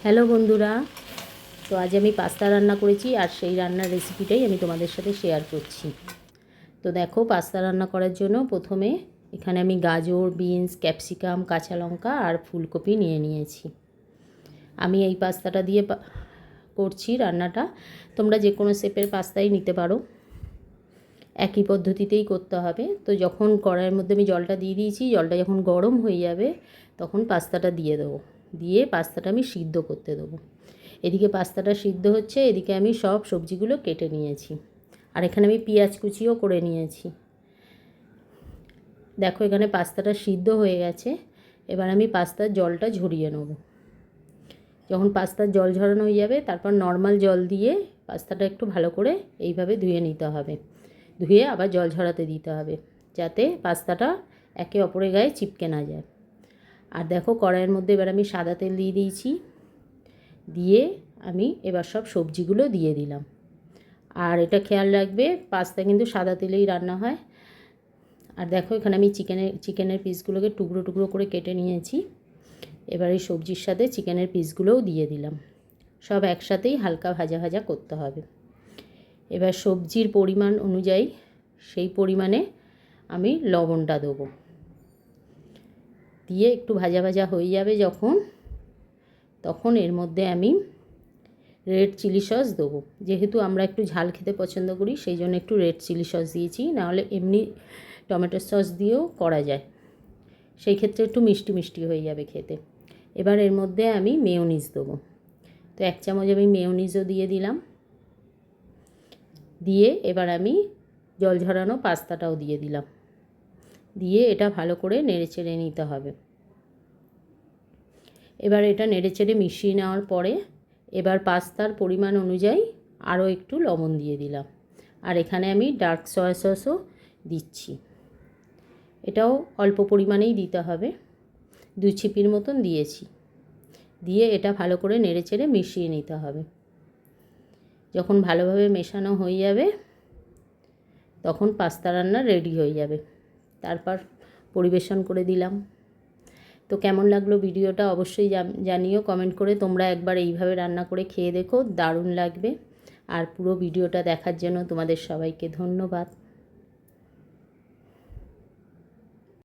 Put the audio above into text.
Hello বন্ধুরা, তো আজ আমি পাস্তা রান্না করেছি আর সেই রান্নার রেসিপিটাই আমি তোমাদের সাথে শেয়ার করছি। তো দেখো, পাস্তা রান্না করার জন্য প্রথমে এখানে আমি গাজর, বিনস, ক্যাপসিকাম, কাঁচা লঙ্কা আর ফুলকপি নিয়ে নিয়েছি। আমি এই পাস্তাটা দিয়ে করছি রান্নাটা। তোমরা যে কোনো শেপের পাস্তাই নিতে পারো, একই পদ্ধতিতেই করতে হবে। তো যখন কড়াইয়ের মধ্যে আমি জলটা দিয়ে দিয়েছি, জলটা যখন গরম হয়ে যাবে তখন পাস্তাটা দিয়ে দেবো। দিয়ে পাস্তাটা আমি সিদ্ধ করতে দেবো। এদিকে পাস্তাটা সিদ্ধ হচ্ছে, এদিকে আমি সব সবজিগুলো কেটে নিয়েছি। আর এখানে আমি পেঁয়াজ কুচিও করে নিয়েছি। দেখো, এখানে পাস্তাটা সিদ্ধ হয়ে গেছে। এবার আমি পাস্তার জলটা ঝরিয়ে নেব। যখন পাস্তার জল ঝরানো হয়ে যাবে, তারপর নর্মাল জল দিয়ে পাস্তাটা একটু ভালো করে এইভাবে ধুয়ে নিতে হবে। ধুয়ে আবার জল ঝরাতে দিতে হবে, যাতে পাস্তাটা একে অপরের গায়ে চিপকে না যায়। আর দেখো, কড়াইয়ের মধ্যে এবার আমি সাদা তেল দিয়ে দিয়েছি। দিয়ে আমি এবার সব সবজিগুলো দিয়ে দিলাম। আর এটা খেয়াল রাখবে, পাস্তা কিন্তু সাদা তেলেই রান্না হয়। আর দেখো, এখানে আমি চিকেনের পিসগুলোকে টুকরো টুকরো করে কেটে নিয়েছি। এবার এই সবজির সাথে চিকেনের পিসগুলোও দিয়ে দিলাম। সব একসাথেই হালকা ভাজা ভাজা করতে হবে। এবার সবজির পরিমাণ অনুযায়ী সেই পরিমাণে আমি লবণটা দেবো। দিয়ে একটু ভাজা ভাজা হয়ে যাবে যখন, তখন এর মধ্যে আমি রেড চিলি সস দেবো। যেহেতু আমরা একটু ঝাল খেতে পছন্দ করি, সেই জন্য একটু রেড চিলি সস দিয়েছি। নাহলে এমনি টমেটো সস দিয়েও করা যায়, সেই ক্ষেত্রে একটু মিষ্টি মিষ্টি হয়ে যাবে খেতে। এবার এর মধ্যে আমি মেয়োনিজ দেবো। তো 1 চামচ আমি মেয়োনিজও দিয়ে দিলাম। দিয়ে এবার আমি জল ঝরানো পাস্তাটাও দিয়ে দিলাম। দিয়ে এটা ভালো করে নেড়েচেড়ে নিতে হবে। এবার এটা নেড়েচেড়ে মিশিয়ে নেওয়ার পরে এবার পাস্তার পরিমাণ অনুযায়ী আরও একটু লবণ দিয়ে দিলাম। আর এখানে আমি ডার্ক সয়া সসও দিচ্ছি। এটাও অল্প পরিমাণেই দিতে হবে, 2 ছিপির মতন দিয়েছি। দিয়ে এটা ভালো করে নেড়েচেড়ে মিশিয়ে নিতে হবে। যখন ভালোভাবে মেশানো হয়ে যাবে, তখন পাস্তা রান্না রেডি হয়ে যাবে। তারপর পরিবেশন করে দিলাম। তো কেমন লাগলো ভিডিওটা অবশ্যই জানিও কমেন্ট করে। তোমরা একবার এইভাবে রান্না করে খেয়ে দেখো, দারুণ লাগবে। আর পুরো ভিডিওটা দেখার জন্য তোমাদের সবাইকে ধন্যবাদ।